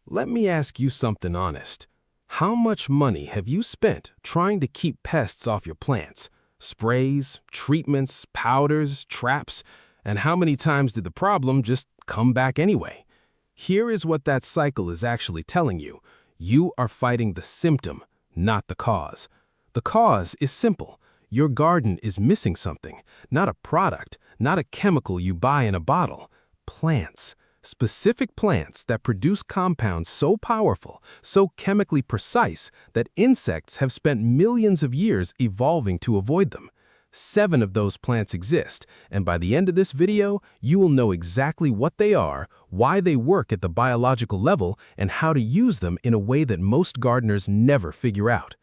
Let me ask you something honest. How much money have you spent trying to keep pests off your plants? Sprays, treatments, powders, traps, and how many times did the problem just come back anyway? Here is what that cycle is actually telling you. You are fighting the symptom, not the cause. The cause is simple. Your garden is missing something, not a product, not a chemical you buy in a bottle. Plants. Specific plants that produce compounds so powerful, so chemically precise, that insects have spent millions of years evolving to avoid them. 7 of those plants exist, and by the end of this video, you will know exactly what they are, why they work at the biological level, and how to use them in a way that most gardeners never figure out.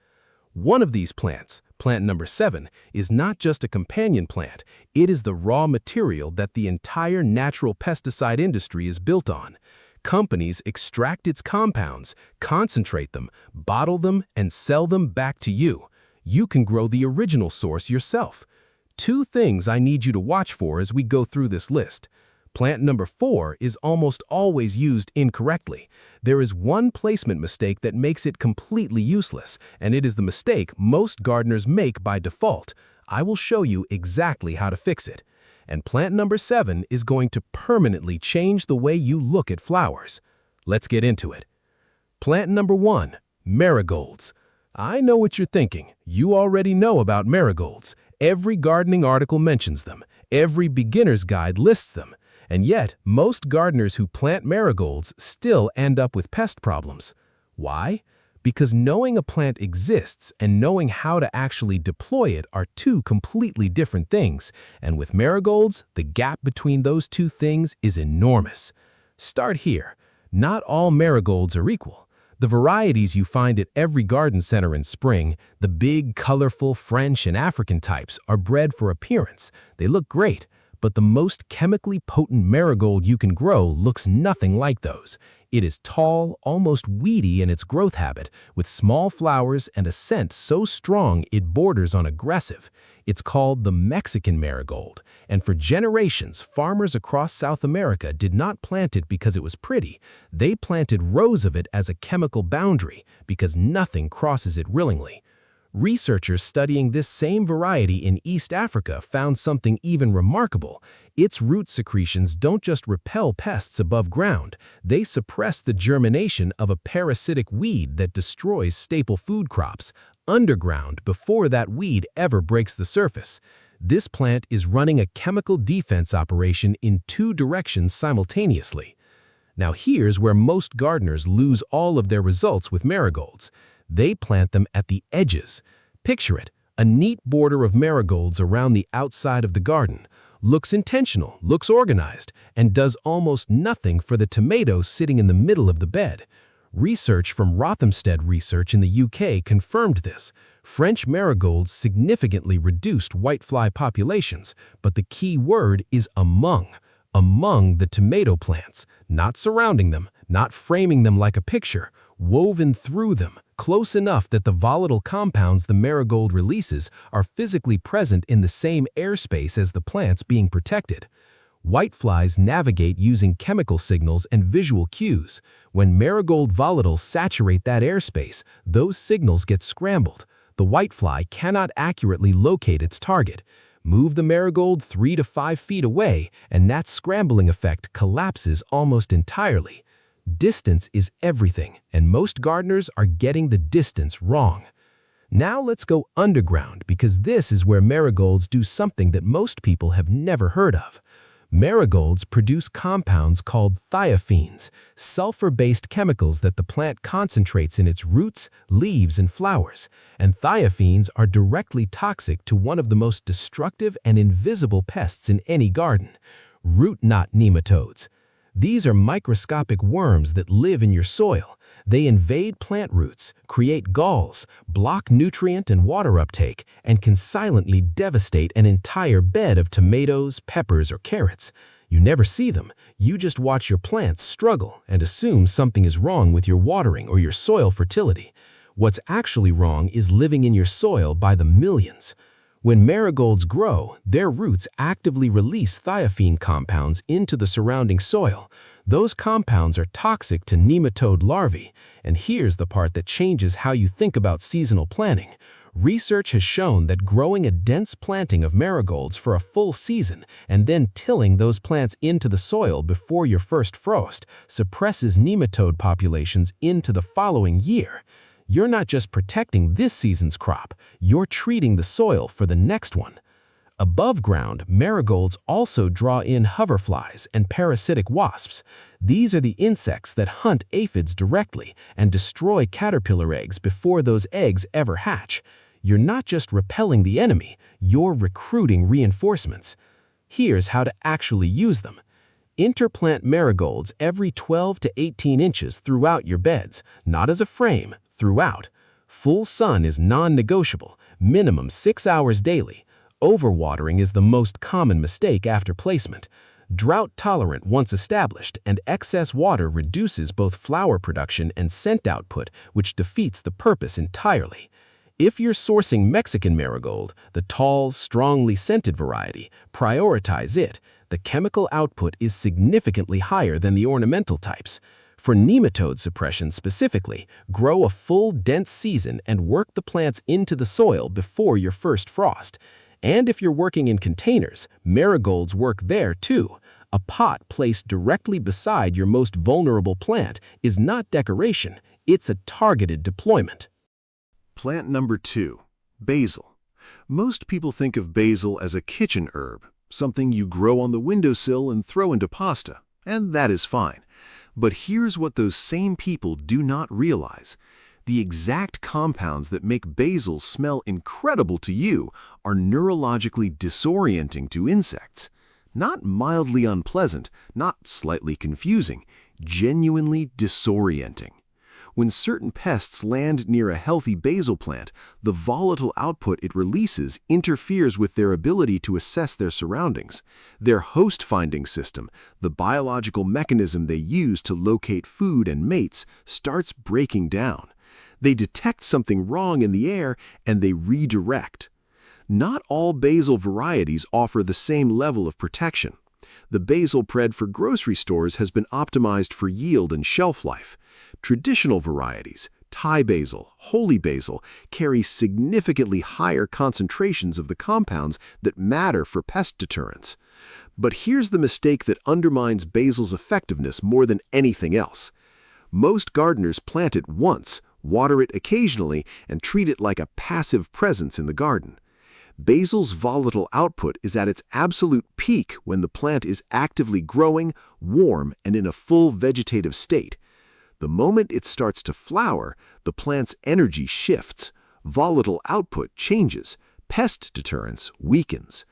One of these plants, plant number 7, is not just a companion plant, it is the raw material that the entire natural pesticide industry is built on. Companies extract its compounds, concentrate them, bottle them, and sell them back to you. You can grow the original source yourself. 2 things I need you to watch for as we go through this list. Plant number 4 is almost always used incorrectly. There is one placement mistake that makes it completely useless, and it is the mistake most gardeners make by default. I will show you exactly how to fix it. And plant number 7 is going to permanently change the way you look at flowers. Let's get into it. Plant number 1, marigolds. I know what you're thinking. You already know about marigolds. Every gardening article mentions them. Every beginner's guide lists them. And yet, most gardeners who plant marigolds still end up with pest problems. Why? Because knowing a plant exists and knowing how to actually deploy it are 2 completely different things, and with marigolds, the gap between those 2 things is enormous. Start here. Not all marigolds are equal. The varieties you find at every garden center in spring, the big, colorful French and African types, are bred for appearance. They look great. But the most chemically potent marigold you can grow looks nothing like those. It is tall, almost weedy in its growth habit, with small flowers and a scent so strong it borders on aggressive. It's called the Mexican marigold, and for generations, farmers across South America did not plant it because it was pretty. They planted rows of it as a chemical boundary, because nothing crosses it willingly. Researchers studying this same variety in East Africa found something even remarkable. Its root secretions don't just repel pests above ground, they suppress the germination of a parasitic weed that destroys staple food crops underground before that weed ever breaks the surface. This plant is running a chemical defense operation in 2 directions simultaneously. Now here's where most gardeners lose all of their results with marigolds. They plant them at the edges. Picture it, a neat border of marigolds around the outside of the garden. Looks intentional, looks organized, and does almost nothing for the tomatoes sitting in the middle of the bed. Research from Rothamsted Research in the UK confirmed this. French marigolds significantly reduced whitefly populations, but the key word is among the tomato plants, not surrounding them, not framing them like a picture, woven through them, close enough that the volatile compounds the marigold releases are physically present in the same airspace as the plants being protected. Whiteflies navigate using chemical signals and visual cues. When marigold volatiles saturate that airspace, those signals get scrambled. The whitefly cannot accurately locate its target. Move the marigold 3 to 5 feet away, and that scrambling effect collapses almost entirely. Distance is everything, and most gardeners are getting the distance wrong. Now let's go underground, because this is where marigolds do something that most people have never heard of. Marigolds produce compounds called thiophene, sulfur-based chemicals that the plant concentrates in its roots, leaves, and flowers. And thiophenes are directly toxic to one of the most destructive and invisible pests in any garden, root knot nematodes. These are microscopic worms that live in your soil. They invade plant roots, create galls, block nutrient and water uptake, and can silently devastate an entire bed of tomatoes, peppers, or carrots. You never see them. You just watch your plants struggle and assume something is wrong with your watering or your soil fertility. What's actually wrong is living in your soil by the millions. When marigolds grow, their roots actively release thiophene compounds into the surrounding soil. Those compounds are toxic to nematode larvae, and here's the part that changes how you think about seasonal planning. Research has shown that growing a dense planting of marigolds for a full season and then tilling those plants into the soil before your first frost suppresses nematode populations into the following year. You're not just protecting this season's crop, you're treating the soil for the next one. Above ground, marigolds also draw in hoverflies and parasitic wasps. These are the insects that hunt aphids directly and destroy caterpillar eggs before those eggs ever hatch. You're not just repelling the enemy, you're recruiting reinforcements. Here's how to actually use them. Interplant marigolds every 12 to 18 inches throughout your beds, not as a frame, throughout. Full sun is non-negotiable, minimum 6 hours daily. Overwatering is the most common mistake after placement. Drought-tolerant once established, and excess water reduces both flower production and scent output, which defeats the purpose entirely. If you're sourcing Mexican marigold, the tall, strongly scented variety, prioritize it. The chemical output is significantly higher than the ornamental types. For nematode suppression specifically, grow a full, dense season and work the plants into the soil before your first frost. And if you're working in containers, marigolds work there too. A pot placed directly beside your most vulnerable plant is not decoration, it's a targeted deployment. Plant number 2, basil. Most people think of basil as a kitchen herb, something you grow on the windowsill and throw into pasta, and that is fine. But here's what those same people do not realize. The exact compounds that make basil smell incredible to you are neurologically disorienting to insects. Not mildly unpleasant, not slightly confusing, genuinely disorienting. When certain pests land near a healthy basil plant, the volatile output it releases interferes with their ability to assess their surroundings. Their host-finding system, the biological mechanism they use to locate food and mates, starts breaking down. They detect something wrong in the air and they redirect. Not all basil varieties offer the same level of protection. The basil bred for grocery stores has been optimized for yield and shelf life. Traditional varieties, Thai basil, holy basil, carry significantly higher concentrations of the compounds that matter for pest deterrence. But here's the mistake that undermines basil's effectiveness more than anything else. Most gardeners plant it once, water it occasionally, and treat it like a passive presence in the garden. Basil's volatile output is at its absolute peak when the plant is actively growing, warm, and in a full vegetative state. The moment it starts to flower, the plant's energy shifts, volatile output changes, pest deterrence weakens.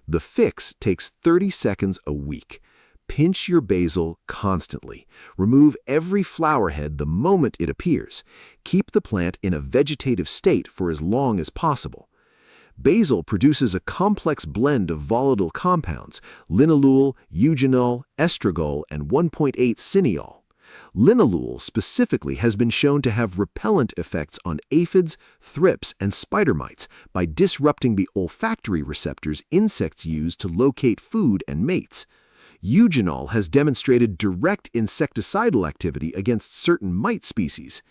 The fix takes 30 seconds a week. Pinch your basil constantly. Remove every flower head the moment it appears. Keep the plant in a vegetative state for as long as possible. Basil produces a complex blend of volatile compounds, linalool, eugenol, estragol, and 1.8 cineol. Linalool specifically has been shown to have repellent effects on aphids, thrips, and spider mites by disrupting the olfactory receptors insects use to locate food and mates. Eugenol has demonstrated direct insecticidal activity against certain mite species.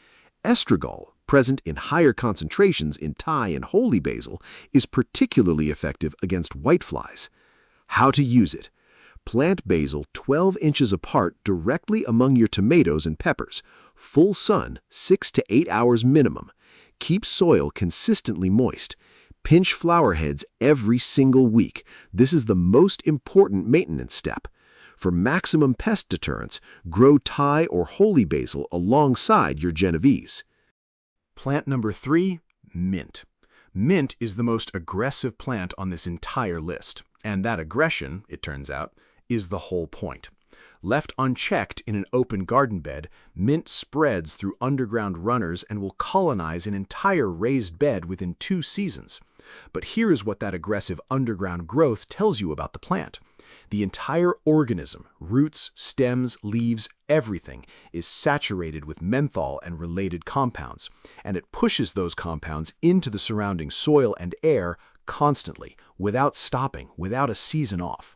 Estragol, present in higher concentrations in Thai and holy basil, is particularly effective against whiteflies. How to use it? Plant basil 12 inches apart directly among your tomatoes and peppers. Full sun, 6 to 8 hours minimum. Keep soil consistently moist. Pinch flower heads every single week. This is the most important maintenance step. For maximum pest deterrence, grow Thai or holy basil alongside your Genovese. Plant number 3, mint. Mint is the most aggressive plant on this entire list, and that aggression, it turns out, is the whole point. Left unchecked in an open garden bed, mint spreads through underground runners and will colonize an entire raised bed within 2 seasons. But here is what that aggressive underground growth tells you about the plant. The entire organism, roots, stems, leaves, everything, is saturated with menthol and related compounds, and it pushes those compounds into the surrounding soil and air constantly, without stopping, without a season off.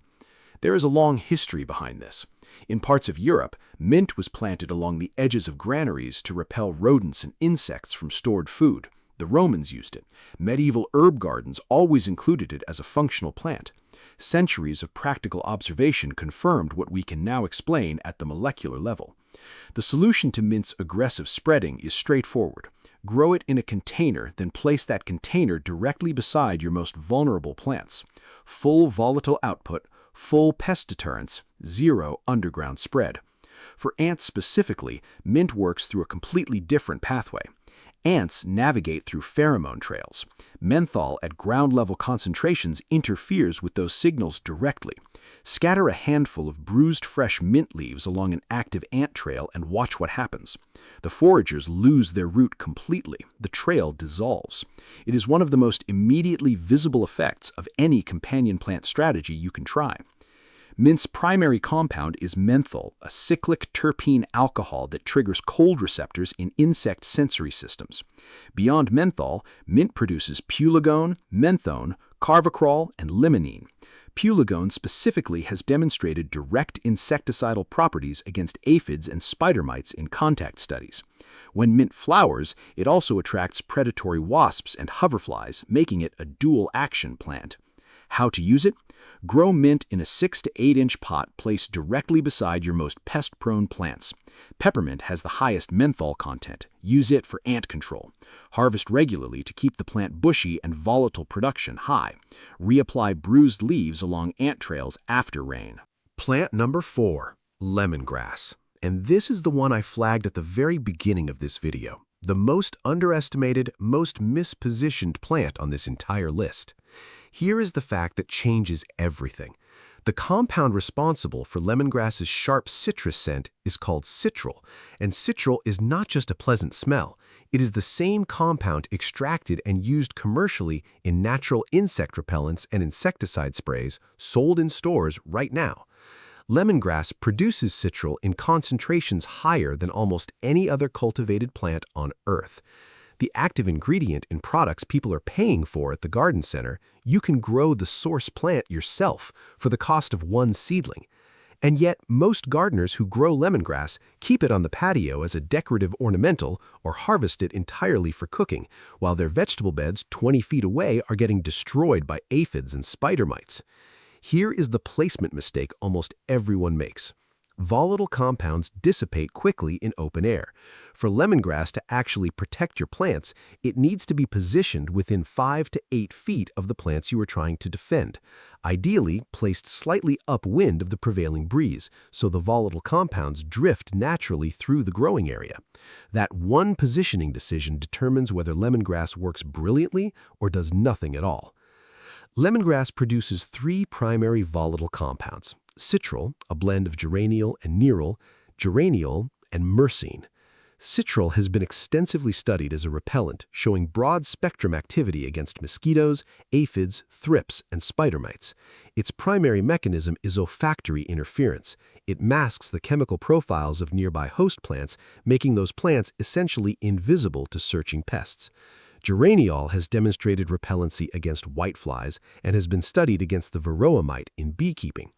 There is a long history behind this. In parts of Europe, mint was planted along the edges of granaries to repel rodents and insects from stored food. The Romans used it. Medieval herb gardens always included it as a functional plant. Centuries of practical observation confirmed what we can now explain at the molecular level. The solution to mint's aggressive spreading is straightforward. Grow it in a container, then place that container directly beside your most vulnerable plants. Full volatile output, full pest deterrence, zero underground spread. For ants specifically, mint works through a completely different pathway. Ants navigate through pheromone trails. Menthol at ground-level concentrations interferes with those signals directly. Scatter a handful of bruised fresh mint leaves along an active ant trail and watch what happens. The foragers lose their route completely. The trail dissolves. It is one of the most immediately visible effects of any companion plant strategy you can try. Mint's primary compound is menthol, a cyclic terpene alcohol that triggers cold receptors in insect sensory systems. Beyond menthol, mint produces pulegone, menthone, carvacrol, and limonene. Pulegone specifically has demonstrated direct insecticidal properties against aphids and spider mites in contact studies. When mint flowers, it also attracts predatory wasps and hoverflies, making it a dual-action plant. How to use it? Grow mint in a 6 to 8 inch pot placed directly beside your most pest-prone plants. Peppermint has the highest menthol content. Use it for ant control. Harvest regularly to keep the plant bushy and volatile production high. Reapply bruised leaves along ant trails after rain. Plant number 4, lemongrass. And this is the one I flagged at the very beginning of this video. The most underestimated, most mispositioned plant on this entire list. Here is the fact that changes everything. The compound responsible for lemongrass's sharp citrus scent is called citral, and citral is not just a pleasant smell. It is the same compound extracted and used commercially in natural insect repellents and insecticide sprays sold in stores right now. Lemongrass produces citral in concentrations higher than almost any other cultivated plant on Earth. The active ingredient in products people are paying for at the garden center, you can grow the source plant yourself for the cost of one seedling. And yet, most gardeners who grow lemongrass keep it on the patio as a decorative ornamental or harvest it entirely for cooking, while their vegetable beds 20 feet away are getting destroyed by aphids and spider mites. Here is the placement mistake almost everyone makes. Volatile compounds dissipate quickly in open air. For lemongrass to actually protect your plants, it needs to be positioned within 5 to 8 feet of the plants you are trying to defend, ideally placed slightly upwind of the prevailing breeze, so the volatile compounds drift naturally through the growing area. That one positioning decision determines whether lemongrass works brilliantly or does nothing at all. Lemongrass produces 3 primary volatile compounds: citral, a blend of geraniol and nerol, geraniol, and myrcene. Citral has been extensively studied as a repellent, showing broad-spectrum activity against mosquitoes, aphids, thrips, and spider mites. Its primary mechanism is olfactory interference. It masks the chemical profiles of nearby host plants, making those plants essentially invisible to searching pests. Geraniol has demonstrated repellency against whiteflies and has been studied against the varroa mite in beekeeping.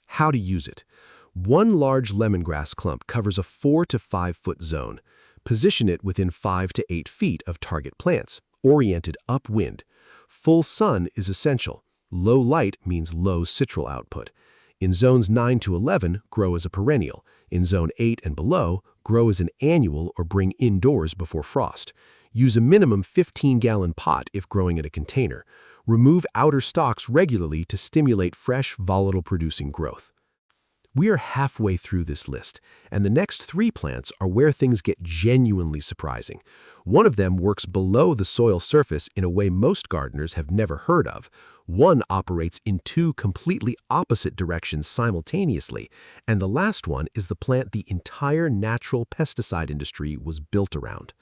How to use it. One large lemongrass clump covers a 4 to 5 foot zone. Position it within 5 to 8 feet of target plants, oriented upwind. Full sun is essential. Low light means low citral output. In zones 9 to 11, grow as a perennial. In zone 8 and below, grow as an annual or bring indoors before frost. Use a minimum 15-gallon pot if growing in a container. Remove outer stalks regularly to stimulate fresh, volatile-producing growth. We are halfway through this list, and the next 3 plants are where things get genuinely surprising. One of them works below the soil surface in a way most gardeners have never heard of. One operates in 2 completely opposite directions simultaneously, and the last one is the plant the entire natural pesticide industry was built around.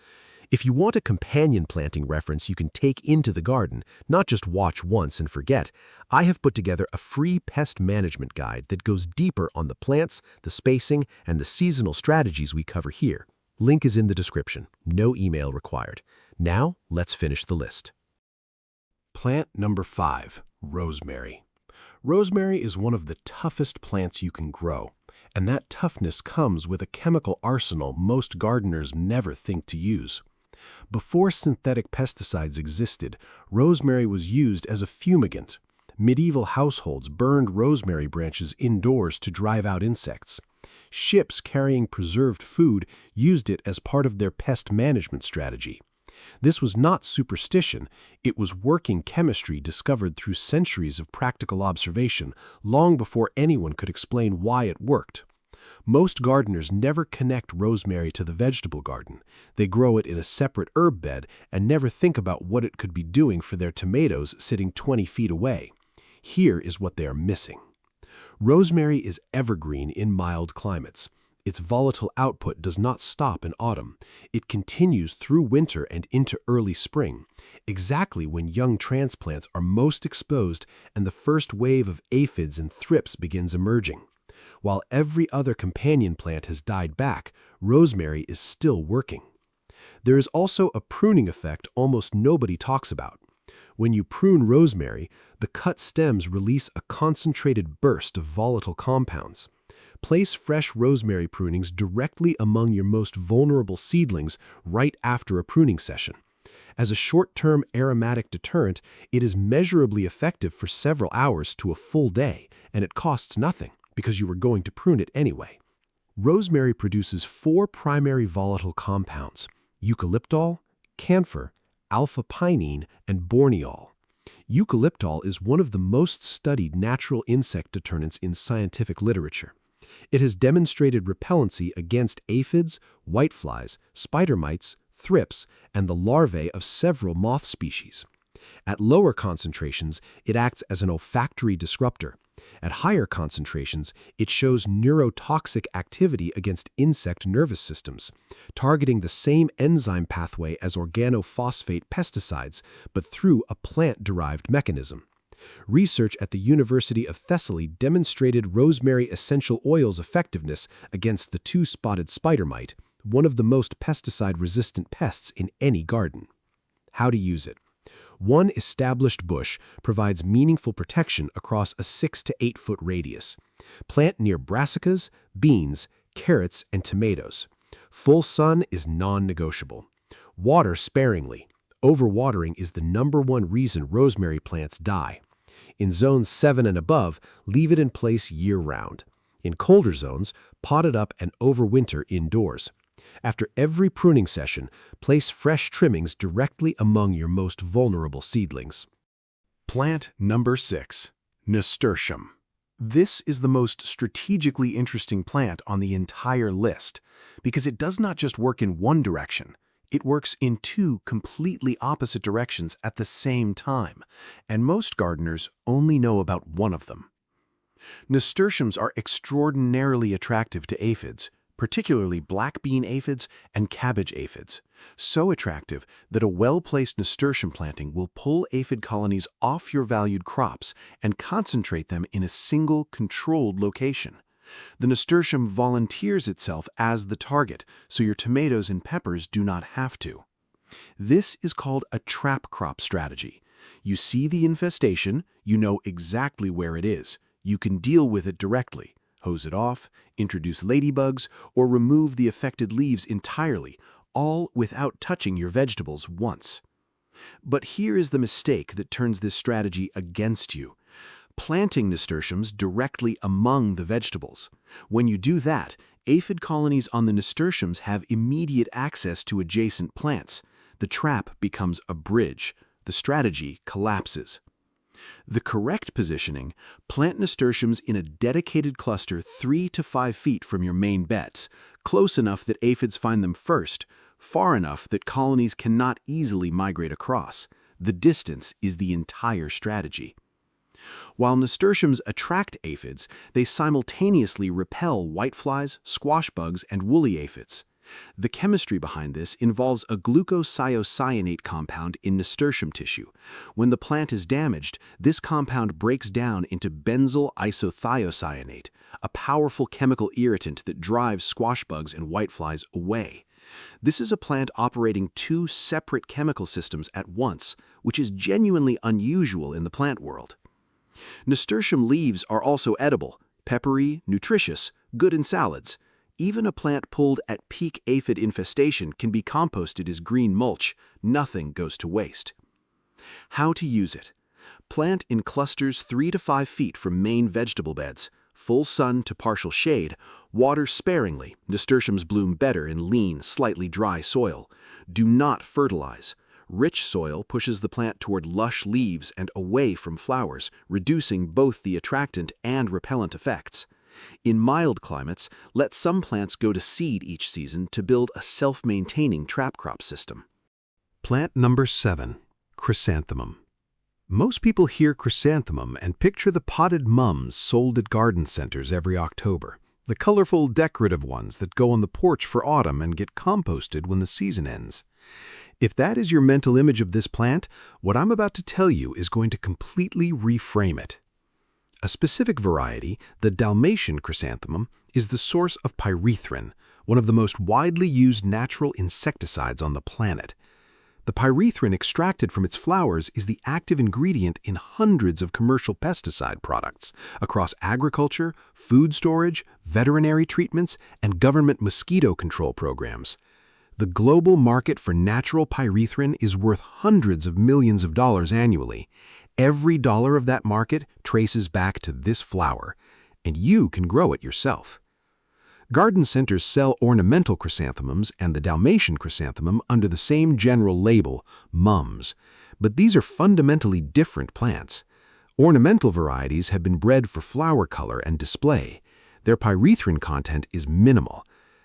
If you want a companion planting reference you can take into the garden, not just watch once and forget, I have put together a free pest management guide that goes deeper on the plants, the spacing, and the seasonal strategies we cover here. Link is in the description. No email required. Now, let's finish the list. Plant number 5, rosemary. Rosemary is one of the toughest plants you can grow, and that toughness comes with a chemical arsenal most gardeners never think to use. Before synthetic pesticides existed, rosemary was used as a fumigant. Medieval households burned rosemary branches indoors to drive out insects. Ships carrying preserved food used it as part of their pest management strategy. This was not superstition, it was working chemistry discovered through centuries of practical observation, long before anyone could explain why it worked. Most gardeners never connect rosemary to the vegetable garden. They grow it in a separate herb bed and never think about what it could be doing for their tomatoes sitting 20 feet away. Here is what they are missing. Rosemary is evergreen in mild climates. Its volatile output does not stop in autumn. It continues through winter and into early spring, exactly when young transplants are most exposed and the first wave of aphids and thrips begins emerging. While every other companion plant has died back, rosemary is still working. There is also a pruning effect almost nobody talks about. When you prune rosemary, the cut stems release a concentrated burst of volatile compounds. Place fresh rosemary prunings directly among your most vulnerable seedlings right after a pruning session. As a short-term aromatic deterrent, it is measurably effective for several hours to a full day, and it costs nothing because you were going to prune it anyway. Rosemary produces 4 primary volatile compounds: eucalyptol, camphor, alpha-pinene, and borneol. Eucalyptol is one of the most studied natural insect deterrents in scientific literature. It has demonstrated repellency against aphids, whiteflies, spider mites, thrips, and the larvae of several moth species. At lower concentrations, it acts as an olfactory disruptor. At higher concentrations, it shows neurotoxic activity against insect nervous systems, targeting the same enzyme pathway as organophosphate pesticides, but through a plant-derived mechanism. Research at the University of Thessaly demonstrated rosemary essential oil's effectiveness against the 2-spotted spider mite, one of the most pesticide-resistant pests in any garden. How to use it. One established bush provides meaningful protection across a 6 to 8 foot radius. Plant near brassicas, beans, carrots, and tomatoes. Full sun is non-negotiable. Water sparingly. Overwatering is the #1 reason rosemary plants die. In zones 7 and above, leave it in place year-round. In colder zones, pot it up and overwinter indoors. After every pruning session, place fresh trimmings directly among your most vulnerable seedlings. Plant number 6, Nasturtium. This is the most strategically interesting plant on the entire list because it does not just work in one direction. It works in 2 completely opposite directions at the same time, and most gardeners only know about one of them. Nasturtiums are extraordinarily attractive to aphids, particularly black bean aphids and cabbage aphids. So attractive that a well-placed nasturtium planting will pull aphid colonies off your valued crops and concentrate them in a single controlled location. The nasturtium volunteers itself as the target, so your tomatoes and peppers do not have to. This is called a trap crop strategy. You see the infestation, you know exactly where it is. You can deal with it directly, hose it off, introduce ladybugs, or remove the affected leaves entirely, all without touching your vegetables once. But here is the mistake that turns this strategy against you. Planting nasturtiums directly among the vegetables. When you do that, aphid colonies on the nasturtiums have immediate access to adjacent plants. The trap becomes a bridge. The strategy collapses. The correct positioning: plant nasturtiums in a dedicated cluster 3 to 5 feet from your main beds, close enough that aphids find them first, far enough that colonies cannot easily migrate across. The distance is the entire strategy. While nasturtiums attract aphids, they simultaneously repel whiteflies, squash bugs, and woolly aphids. The chemistry behind this involves a glucosylcyanate compound in nasturtium tissue. When the plant is damaged, this compound breaks down into benzyl isothiocyanate, a powerful chemical irritant that drives squash bugs and whiteflies away. This is a plant operating two separate chemical systems at once, which is genuinely unusual in the plant world. Nasturtium leaves are also edible, peppery, nutritious, good in salads. Even a plant pulled at peak aphid infestation can be composted as green mulch. Nothing goes to waste. How to use it? Plant in clusters 3 to 5 feet from main vegetable beds. Full sun to partial shade. Water sparingly. Nasturtiums bloom better in lean, slightly dry soil. Do not fertilize. Rich soil pushes the plant toward lush leaves and away from flowers, reducing both the attractant and repellent effects. In mild climates, let some plants go to seed each season to build a self-maintaining trap crop system. Plant number 7, Chrysanthemum. Most people hear chrysanthemum and picture the potted mums sold at garden centers every October, the colorful decorative ones that go on the porch for autumn and get composted when the season ends. If that is your mental image of this plant, what I'm about to tell you is going to completely reframe it. A specific variety, the Dalmatian chrysanthemum, is the source of pyrethrin, one of the most widely used natural insecticides on the planet. The pyrethrin extracted from its flowers is the active ingredient in hundreds of commercial pesticide products across agriculture, food storage, veterinary treatments, and government mosquito control programs. The global market for natural pyrethrin is worth hundreds of millions of dollars annually. Every dollar of that market traces back to this flower, and you can grow it yourself. Garden centers sell ornamental chrysanthemums and the Dalmatian chrysanthemum under the same general label, mums, but these are fundamentally different plants. Ornamental varieties have been bred for flower color and display. Their pyrethrin content is minimal.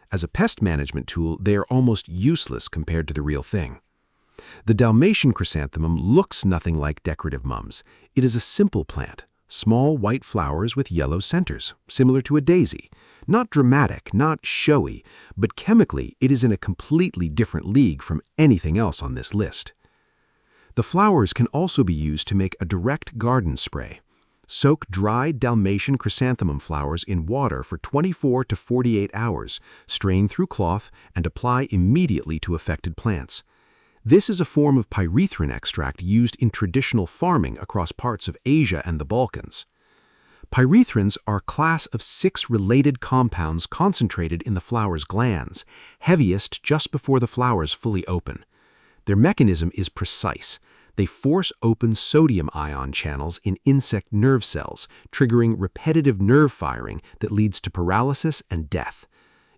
As a pest management tool, they are almost useless compared to the real thing. The Dalmatian chrysanthemum looks nothing like decorative mums. It is a simple plant, small white flowers with yellow centers, similar to a daisy. Not dramatic, not showy, but chemically it is in a completely different league from anything else on this list. The flowers can also be used to make a direct garden spray. Soak dried Dalmatian chrysanthemum flowers in water for 24 to 48 hours, strain through cloth, and apply immediately to affected plants. This is a form of pyrethrin extract used in traditional farming across parts of Asia and the Balkans. Pyrethrins are a class of 6 related compounds concentrated in the flower's glands, heaviest just before the flowers fully open. Their mechanism is precise. They force open sodium ion channels in insect nerve cells, triggering repetitive nerve firing that leads to paralysis and death.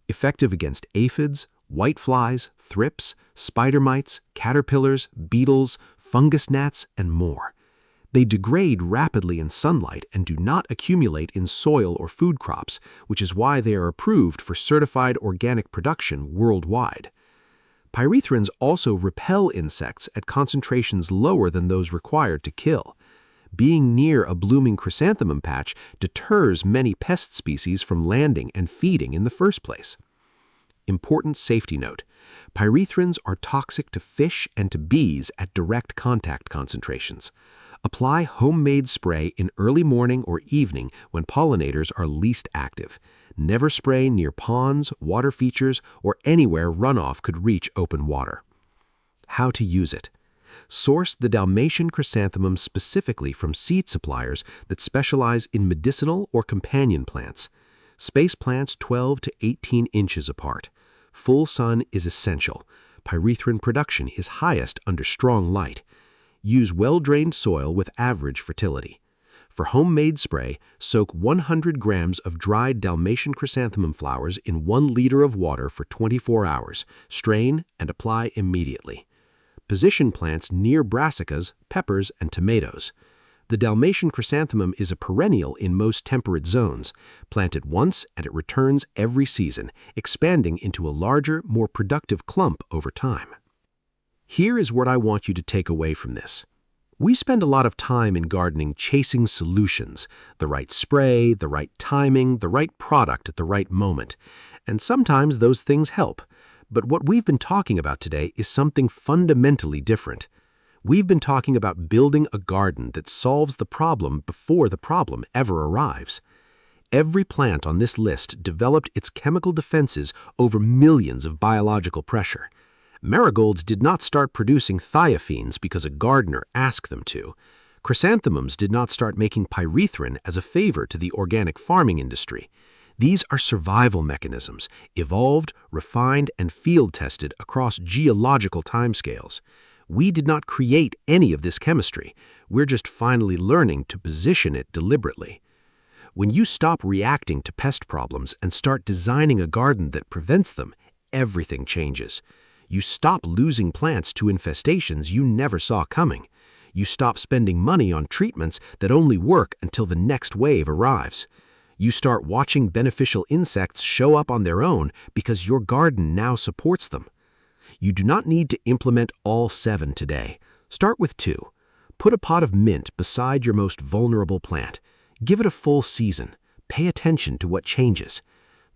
Effective against aphids, whiteflies, thrips, spider mites, caterpillars, beetles, fungus gnats, and more. They degrade rapidly in sunlight and do not accumulate in soil or food crops, which is why they are approved for certified organic production worldwide. Pyrethrins also repel insects at concentrations lower than those required to kill. Being near a blooming chrysanthemum patch deters many pest species from landing and feeding in the first place. Important safety note: pyrethrins are toxic to fish and to bees at direct contact concentrations. Apply homemade spray in early morning or evening when pollinators are least active. Never spray near ponds, water features, or anywhere runoff could reach open water. How to use it? Source the Dalmatian chrysanthemum specifically from seed suppliers that specialize in medicinal or companion plants. Space plants 12 to 18 inches apart. Full sun is essential. Pyrethrin production is highest under strong light. Use well-drained soil with average fertility. For homemade spray, soak 100 grams of dried Dalmatian chrysanthemum flowers in 1 liter of water for 24 hours, strain, and apply immediately. Position plants near brassicas, peppers, and tomatoes. The Dalmatian chrysanthemum is a perennial in most temperate zones. Plant it once and it returns every season, expanding into a larger, more productive clump over time. Here is what I want you to take away from this. We spend a lot of time in gardening chasing solutions, the right spray, the right timing, the right product at the right moment. And sometimes those things help. But what we've been talking about today is something fundamentally different. We've been talking about building a garden that solves the problem before the problem ever arrives. Every plant on this list developed its chemical defenses over millions of biological pressure. Marigolds did not start producing thiophene because a gardener asked them to. Chrysanthemums did not start making pyrethrin as a favor to the organic farming industry. These are survival mechanisms, evolved, refined, and field-tested across geological timescales. We did not create any of this chemistry. We're just finally learning to position it deliberately. When you stop reacting to pest problems and start designing a garden that prevents them, everything changes. You stop losing plants to infestations you never saw coming. You stop spending money on treatments that only work until the next wave arrives. You start watching beneficial insects show up on their own because your garden now supports them. You do not need to implement all 7 today. Start with 2. Put a pot of mint beside your most vulnerable plant. Give it a full season. Pay attention to what changes.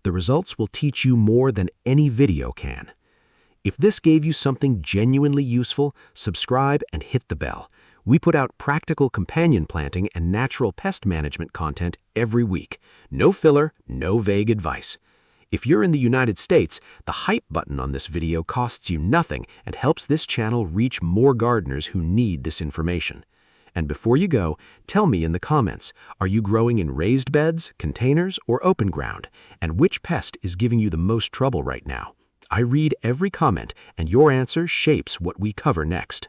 The results will teach you more than any video can. If this gave you something genuinely useful, subscribe and hit the bell. We put out practical companion planting and natural pest management content every week. No filler, no vague advice. If you're in the United States, the hype button on this video costs you nothing and helps this channel reach more gardeners who need this information. And before you go, tell me in the comments, are you growing in raised beds, containers, or open ground? And which pest is giving you the most trouble right now? I read every comment, and your answer shapes what we cover next.